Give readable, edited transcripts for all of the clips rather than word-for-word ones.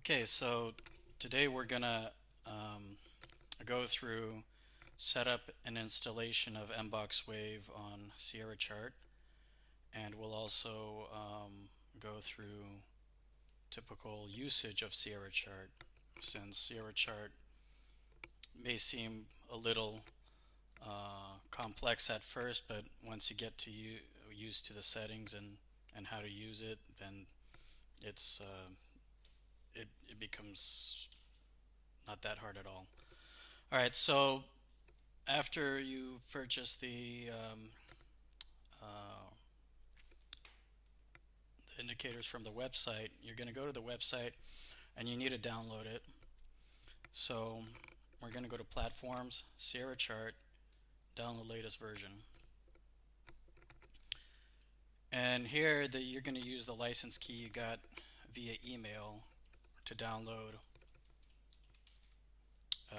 Okay, so today we're gonna go through setup and installation of MBoxWave on Sierra Chart, and we'll also go through typical usage of Sierra Chart, since Sierra Chart may seem a little complex at first, but once you get used to the settings and how to use it, then it's it becomes not that hard at all. All right, so after you purchase the indicators from the website, you're going to go to the website and you need to download it. So we're going to go to Platforms, Sierra Chart, download latest version. And here you're going to use the license key you got via email to download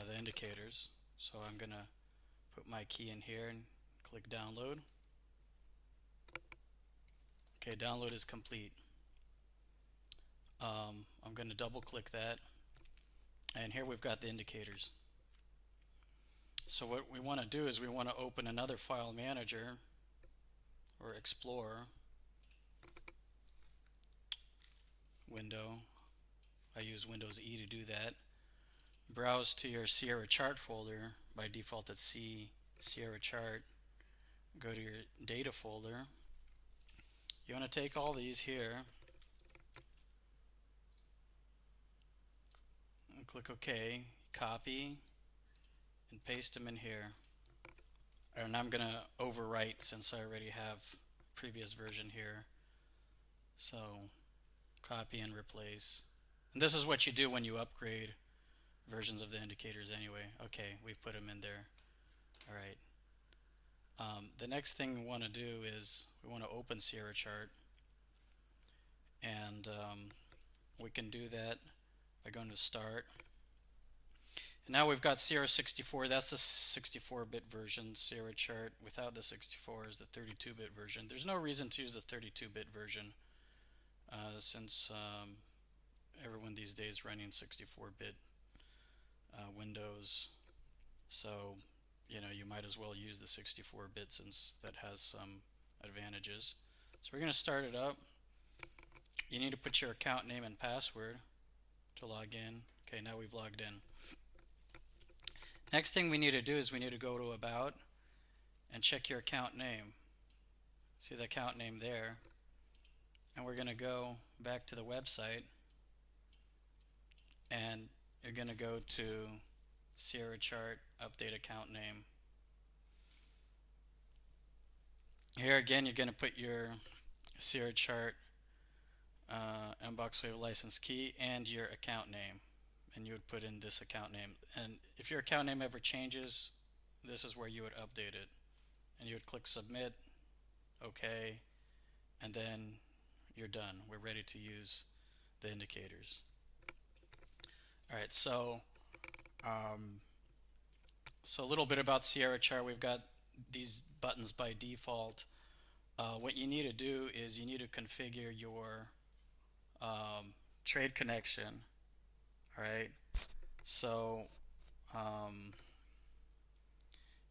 the indicators. So I'm going to put my key in here and click download. Okay, download is complete. I'm going to double click that, and here we've got the indicators. So what we want to do is we want to open another file manager or Explorer window. I use Windows E to do that. Browse to your Sierra Chart folder. By default it's C, Sierra Chart. Go to your data folder. You want to take all these here and click OK, copy and paste them in here. And I'm going to overwrite since I already have previous version here. So copy and replace. And this is what you do when you upgrade versions of the indicators anyway. Okay, we've put them in there. All right. The next thing we want to do is we want to open Sierra Chart, and we can do that by going to Start. And now we've got Sierra 64. That's the 64-bit version. Sierra Chart without the 64 is the 32-bit version. There's no reason to use the 32-bit version since everyone these days running 64-bit Windows. So you might as well use the 64-bit since that has some advantages. So we're going to start it up. You need to put your account name and password to log in. Okay, now we've logged in. Next thing we need to do is we need to go to About and check your account name. See the account name there. And we're going to go back to the website, and you're going to go to Sierra Chart, update account name. Here again, you're going to put your Sierra Chart MBoxWave license key and your account name, and you would put in this account name. And if your account name ever changes, this is where you would update it, and you would click submit, okay, and then you're done. We're ready to use the indicators. Alright, so a little bit about Sierra Chart. We've got these buttons by default. What you need to do is you need to configure your trade connection. Alright, so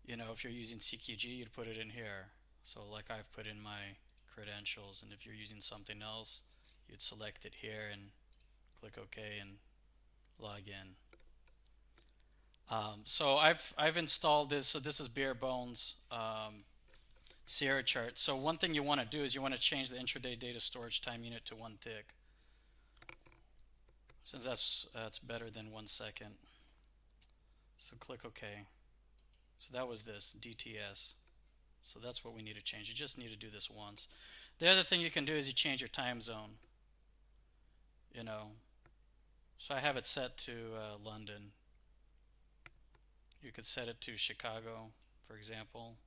if you're using CQG, you'd put it in here. So like I've put in my credentials, and if you're using something else, you'd select it here and click OK and log in. So I've installed this. So this is bare bones Sierra Chart. So one thing you want to do is you want to change the intraday data storage time unit to 1 tick, since that's better than 1 second. So click OK. So that was this DTS. So that's what we need to change. You just need to do this once. The other thing you can do is you change your time zone. So I have it set to London. You could set it to Chicago, for example,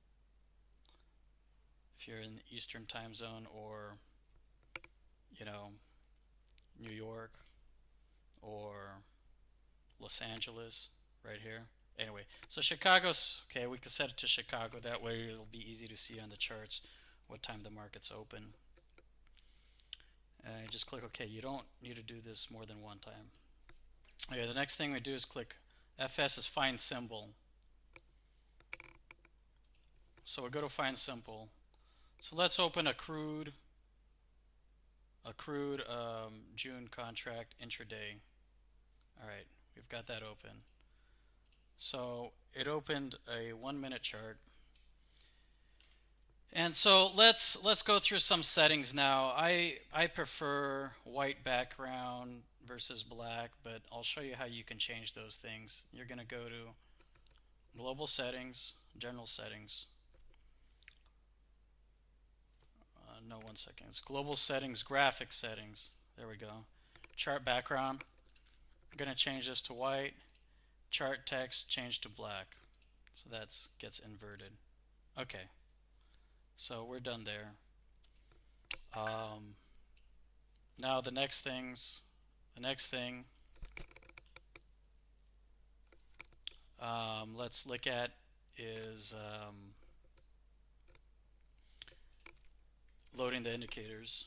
if you're in the Eastern time zone, or New York or Los Angeles right here. Anyway, so Chicago's okay. We can set it to Chicago. That way it'll be easy to see on the charts what time the market's open. Just click OK. You don't need to do this more than one time. Okay, the next thing we do is click FS is find symbol. So we go to find symbol. So let's open a crude June contract intraday. All right, we've got that open. So it opened a 1-minute chart. And so let's go through some settings now. I prefer white background versus black, but I'll show you how you can change those things. You're going to go to global settings, general settings. No, 1 second. It's global settings, graphic settings. There we go. Chart background. I'm going to change this to white. Chart text change to black. So that gets inverted. Okay. So we're done there. Now the next thing let's look at is loading the indicators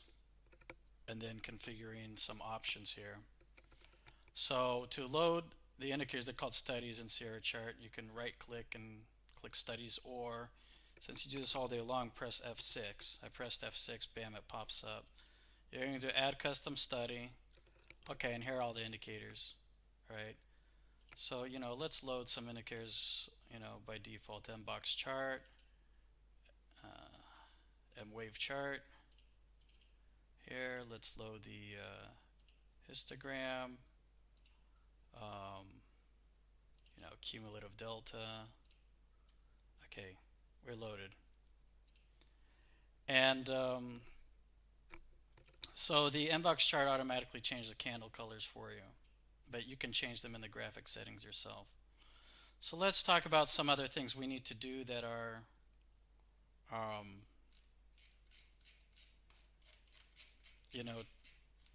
and then configuring some options here. So to load the indicators, they're called studies in Sierra Chart. You can right click and click studies, or since you do this all day long, press F6. I pressed F6, bam, it pops up. You're going to add custom study. Okay, and here are all the indicators, right? So, let's load some indicators, by default. MBox chart, MWave chart. Here, let's load the histogram, cumulative delta. Okay, we're loaded. And so the MBox chart automatically changes the candle colors for you, but you can change them in the graphic settings yourself. So let's talk about some other things we need to do that are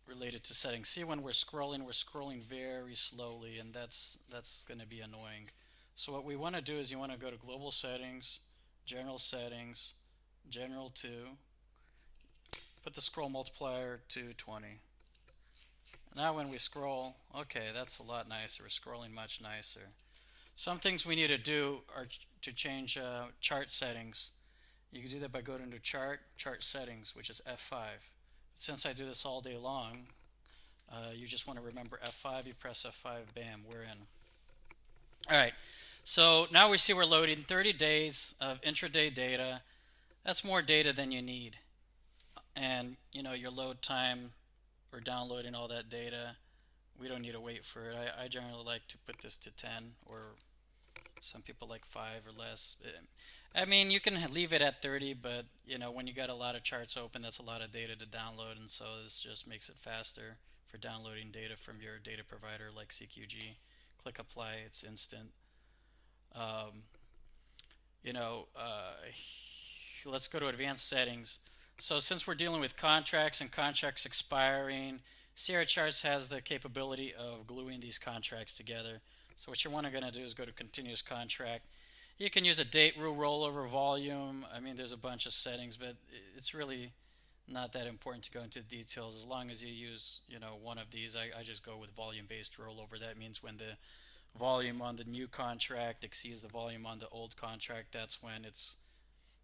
related to settings. See, when we're scrolling very slowly, and that's going to be annoying. So what we want to do is you want to go to global settings, general 2, put the scroll multiplier to 20. Now when we scroll, okay, that's a lot nicer. We're scrolling much nicer. Some things we need to do are to change chart settings. You can do that by going to chart settings, which is F5. Since I do this all day long, you just want to remember F5. You press F5, bam, we're in. All right, so now we see we're loading 30 days of intraday data. That's more data than you need. And your load time or downloading all that data, we don't need to wait for it. I generally like to put this to 10, or some people like 5 or less. I mean, you can leave it at 30, but when you got a lot of charts open, that's a lot of data to download, and so this just makes it faster for downloading data from your data provider like CQG. Click apply, it's instant. Let's go to advanced settings. So since we're dealing with contracts and contracts expiring, Sierra Charts has the capability of gluing these contracts together. So what you're going to do is go to continuous contract. You can use a date rule, rollover, volume. I mean, there's a bunch of settings, but it's really not that important to go into details. As long as you use, one of these, I just go with volume-based rollover. That means when the volume on the new contract exceeds the volume on the old contract, that's when it's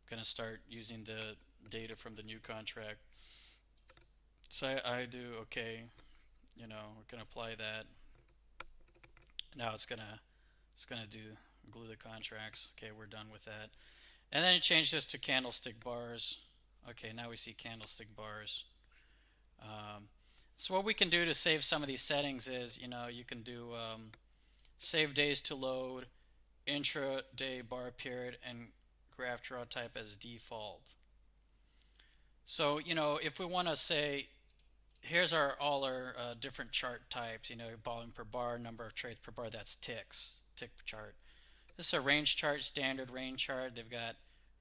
going to start using the data from the new contract. So I do okay. We're going to apply that. Now it's gonna glue the contracts. Okay, we're done with that. And then you change this to candlestick bars. Okay, now we see candlestick bars. So what we can do to save some of these settings is, you can do save days to load, intraday bar period, and graph draw type as default. So, if we want to say, here's all our different chart types, volume per bar, number of trades per bar, that's tick chart. This is a range chart, standard range chart. They've got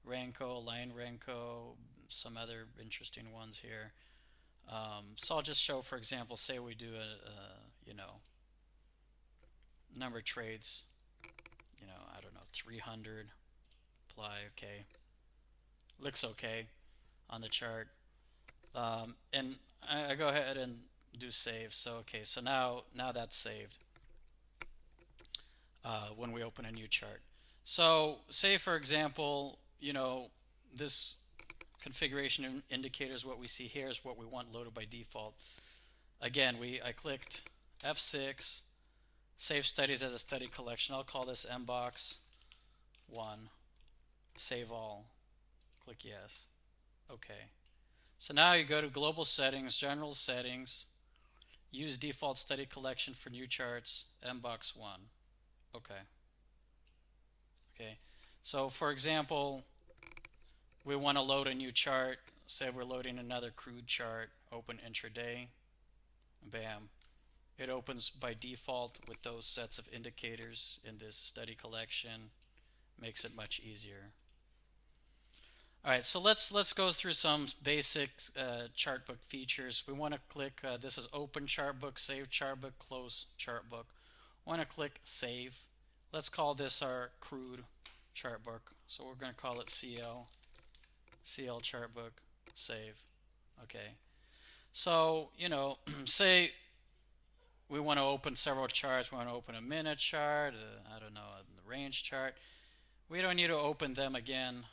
Renko, line Renko, some other interesting ones here. So I'll just show, for example, say we do a number of trades, I don't know, 300, apply, okay. Looks okay on the chart. And I go ahead and do save. So okay, so now that's saved. when we open a new chart. So say for example, this configuration indicator is what we see here is what we want loaded by default. Again, I clicked F6, save studies as a study collection. I'll call this MBox1, save all, click yes. Okay. So now you go to global settings, general settings, use default study collection for new charts, MBox1. Okay. Okay. So for example, we want to load a new chart. Say we're loading another crude chart, open intraday, bam. It opens by default with those sets of indicators in this study collection. Makes it much easier. Alright, so let's go through some basic chart book features. We want to click, this is open chart book, save chart book, close chart book. Want to click save. Let's call this our crude chart book. So we're going to call it CL chart book, save. Okay. So, say we want to open several charts. We want to open a minute chart, I don't know, a range chart. We don't need to open them again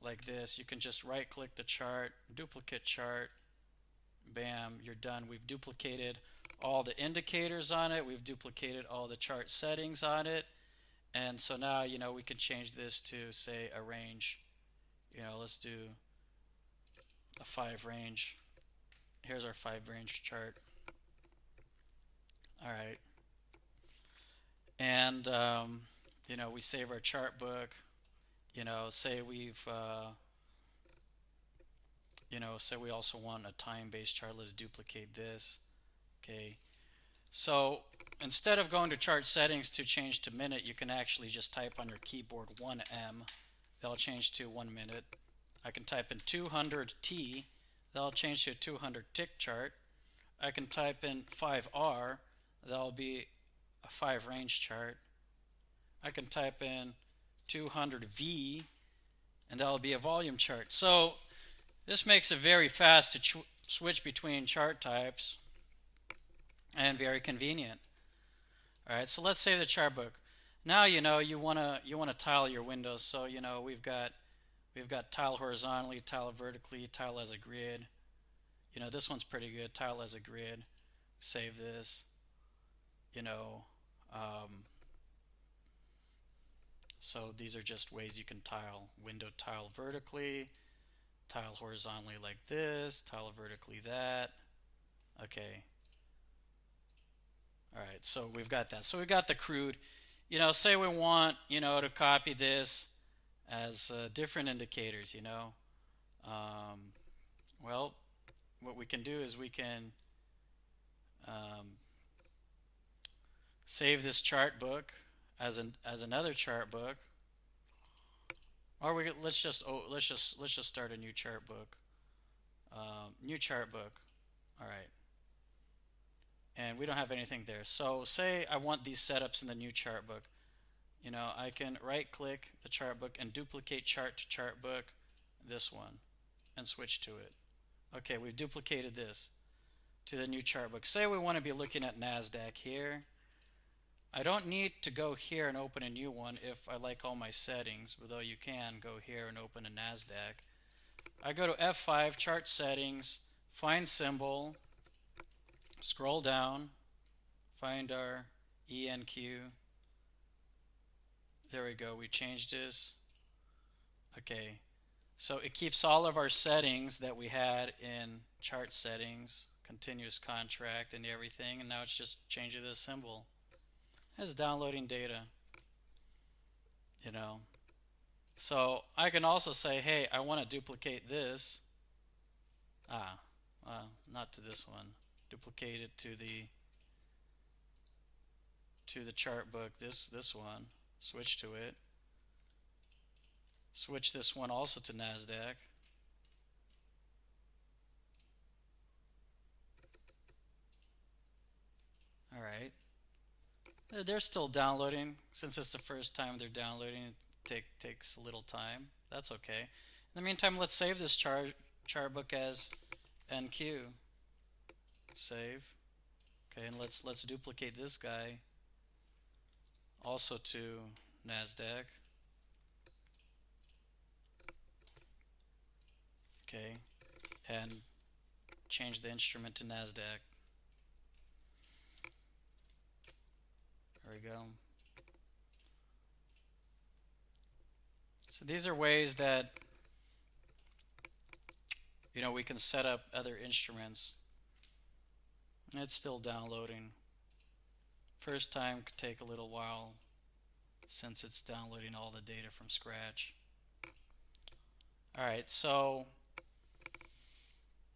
like this. You can just right click the chart, duplicate chart, bam, you're done. We've duplicated all the indicators on it. We've duplicated all the chart settings on it. And so now, we can change this to, say, a range. Let's do a 5 range. Here's our 5 range chart. All right. And, we save our chart book. Say we've, say we also want a time-based chart. Let's duplicate this. Okay. So instead of going to chart settings to change to minute, you can actually just type on your keyboard 1M. That'll change to 1 minute. I can type in 200T. That'll change to a 200 tick chart. I can type in 5R. That'll be a 5 range chart. I can type in 200V, and that'll be a volume chart. So this makes it very fast to switch between chart types and very convenient. All right, so let's save the chart book. Now you want to tile your windows. So we've got tile horizontally, tile vertically, tile as a grid. This one's pretty good. Tile as a grid. Save this. So these are just ways you can tile. Window tile vertically, tile horizontally like this, tile vertically that. Okay. Alright, so we've got that. So we got the crude. Say we want, to copy this as different indicators, well, what we can do is we can save this chart book as another chart book, or let's just start a new chart book. New chart book. All right. And we don't have anything there. So say I want these setups in the new chart book. I can right click the chart book and duplicate chart to chart book, this one, and switch to it. Okay, we've duplicated this to the new chart book. Say we want to be looking at NASDAQ here. I don't need to go here and open a new one if I like all my settings, although you can go here and open a NASDAQ. I go to F5, chart settings, find symbol, scroll down, find our ENQ. There we go, we changed this. Okay, so it keeps all of our settings that we had in chart settings, continuous contract and everything, and now it's just changing the symbol. It's downloading data. So I can also say, hey, I want to duplicate this. Not to this one. Duplicate it to the chart book, this one. Switch to it. Switch this one also to NASDAQ. All right. They're still downloading. Since it's the first time they're downloading, it takes a little time. That's okay. In the meantime, let's save this chart book as NQ. Save. Okay, and let's duplicate this guy. also to NASDAQ. Okay, and change the instrument to NASDAQ. There we go. So these are ways that we can set up other instruments. And it's still downloading. First time could take a little while since it's downloading all the data from scratch. Alright, so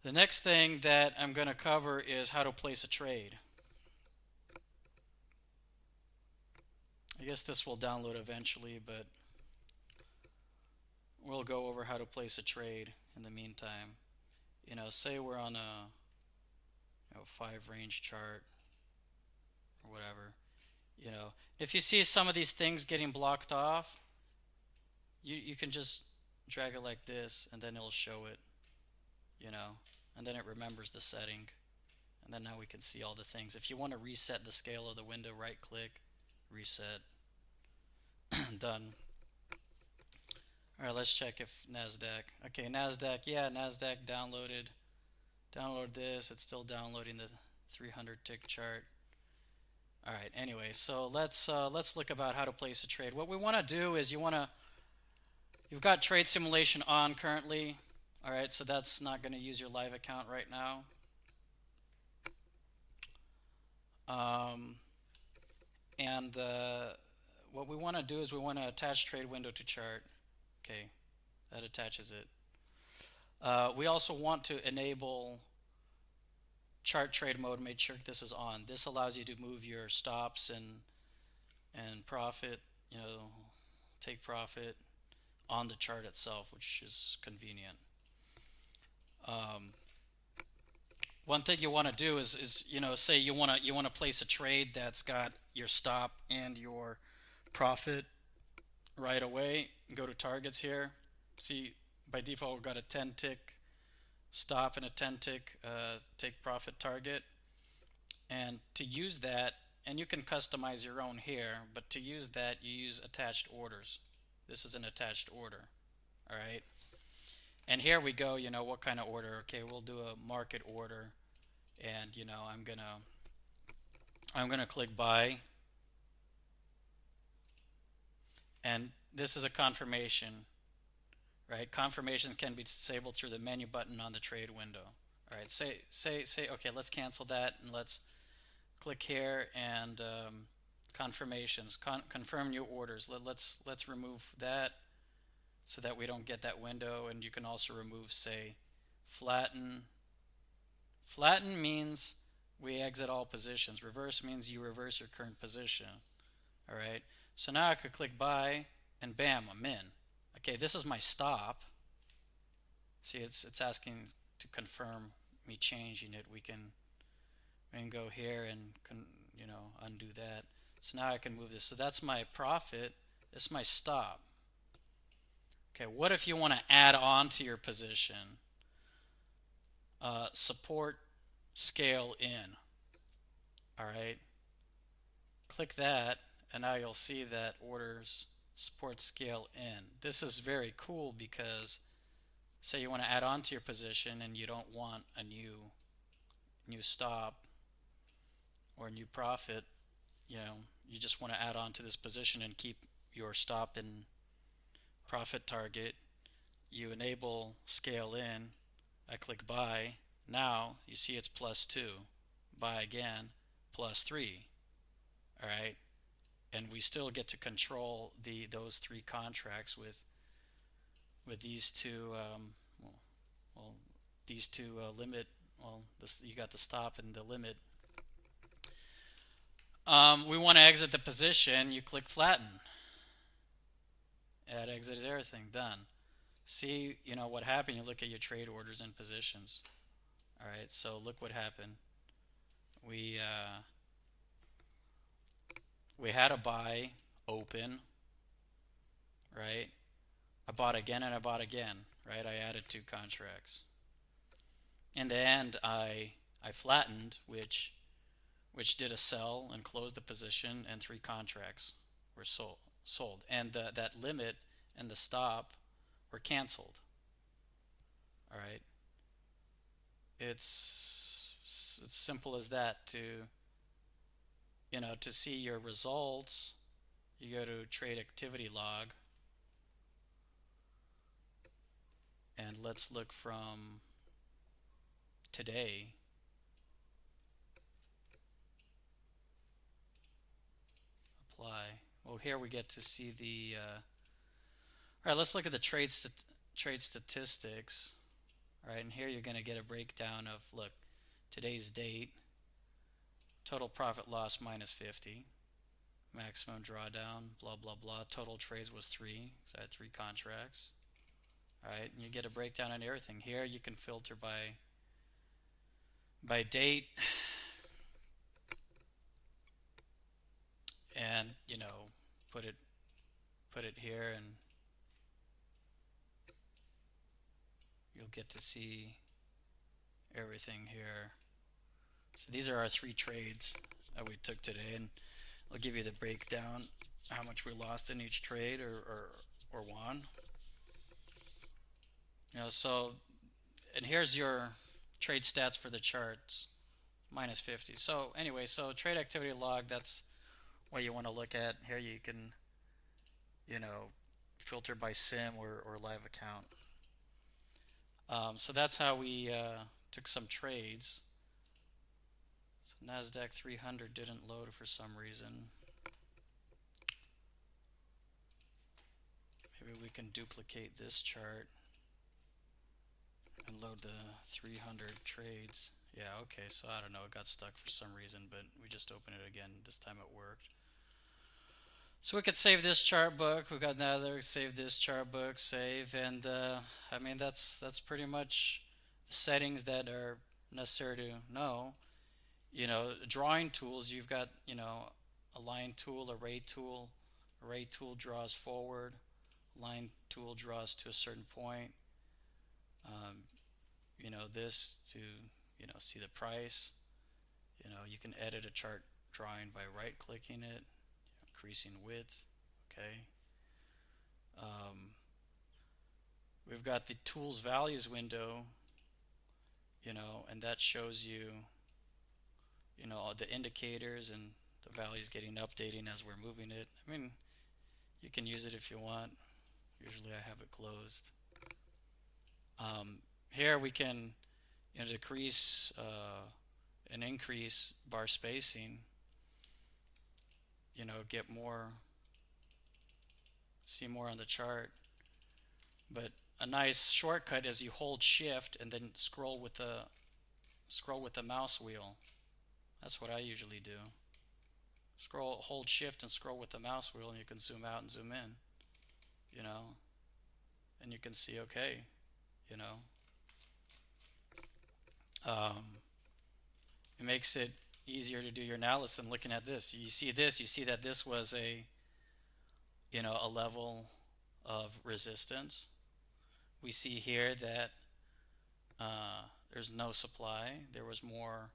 the next thing that I'm going to cover is how to place a trade. I guess this will download eventually, but we'll go over how to place a trade in the meantime. Say we're on a 5-range chart or whatever. If you see some of these things getting blocked off, you can just drag it like this and then it'll show it, and then it remembers the setting, and then now we can see all the things. If you want to reset the scale of the window, right click, reset. Done. Alright, let's check if NASDAQ. Okay, NASDAQ, yeah, NASDAQ downloaded. Download this, it's still downloading the 300 tick chart. Alright, anyway, so let's look about how to place a trade. What we want to do is you've got trade simulation on currently. Alright, so that's not going to use your live account right now. What we want to do is we want to attach trade window to chart. Okay, that attaches it. We also want to enable chart trade mode. Make sure this is on. This allows you to move your stops and profit, take profit on the chart itself, which is convenient. One thing you want to do is say you want to place a trade that's got your stop and your profit right away. Go to targets here. See, by default we've got a 10 tick stop and a 10 tick take profit target. And to use that, and you can customize your own here, but to use that you use attached orders. This is an attached order. Alright. And here we go, what kind of order. Okay, we'll do a market order, and I'm gonna click buy, and this is a confirmation, right? Confirmations can be disabled through the menu button on the trade window. All right, say okay, let's cancel that, and let's click here and confirmations, confirm new orders. Let's remove that so that we don't get that window. And you can also remove, say, flatten. Flatten means we exit all positions. Reverse means you reverse your current position. All right, so now I could click buy, and bam, I'm in. Okay, this is my stop. See, it's asking to confirm me changing it. We can go here and undo that. So now I can move this. So that's my profit. This is my stop. Okay, what if you want to add on to your position? Support scale in. All right, click that, and now you'll see that orders support scale in. This is very cool because say you want to add on to your position and you don't want a new stop or a new profit. You just want to add on to this position and keep your stop and profit target. You enable scale in. I click buy. Now you see it's +2. Buy again, +3. All right, and we still get to control those 3 contracts with these two. These two limit. You got the stop and the limit. We want to exit the position. You click flatten. Add exit everything. Done. See, what happened. You look at your trade orders and positions. All right, so look what happened. We had a buy open, right? I bought again and I bought again, right? I added 2 contracts. In the end, I flattened, which did a sell and closed the position and 3 contracts. were sold, and that limit and the stop were canceled. All right, it's simple as that. To see your results, you go to trade activity log, and let's look from today. Apply. Well, here we get to see the all right, let's look at the trade statistics. All right, and here you're going to get a breakdown of, look, today's date, total profit loss minus 50, maximum drawdown, blah, blah, blah. Total trades was 3, because I had 3 contracts. All right, and you get a breakdown on everything. Here you can filter by date, and put it here, and you'll get to see everything here. So these are our 3 trades that we took today, and I'll give you the breakdown, how much we lost in each trade or won. So, and here's your trade stats for the charts, minus 50. So anyway, so trade activity log, that's what you want to look at. Here you can, filter by sim or live account. So that's how we took some trades. So NASDAQ 300 didn't load for some reason. Maybe we can duplicate this chart and load the 300 trades. Yeah, okay, so I don't know, it got stuck for some reason, but we just opened it again. This time it worked. So we could save this chart book. We've got NASDAQ, save this chart book, save, and I mean that's pretty much the settings that are necessary to know. Drawing tools, you've got, a line tool, a ray tool. A ray tool draws forward. Line tool draws to a certain point. This to, see the price. You can edit a chart drawing by right-clicking it, increasing width. Okay. We've got the tools values window, and that shows you, all the indicators and the values getting updating as we're moving it. I mean, you can use it if you want. Usually I have it closed. Here we can decrease and increase bar spacing, get more, see more on the chart. But a nice shortcut is you hold shift and then scroll with the mouse wheel. That's what I usually do. Hold shift and scroll with the mouse wheel, and you can zoom out and zoom in, and you can see, okay, it makes it easier to do your analysis than looking at this. You see that this was a level of resistance. We see here that there's no supply. There was more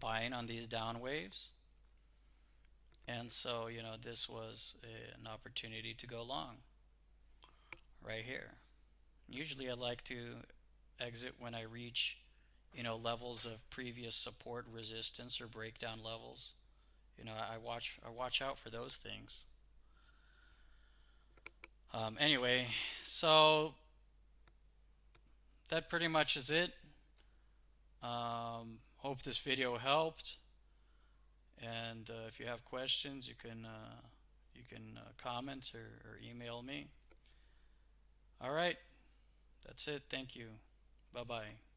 buying on these down waves, and so this was an opportunity to go long right here. Usually I like to exit when I reach levels of previous support, resistance, or breakdown levels. I watch out for those things. Anyway, so that pretty much is it. Hope this video helped, and if you have questions, you can comment or email me. All right, that's it. Thank you. Bye-bye.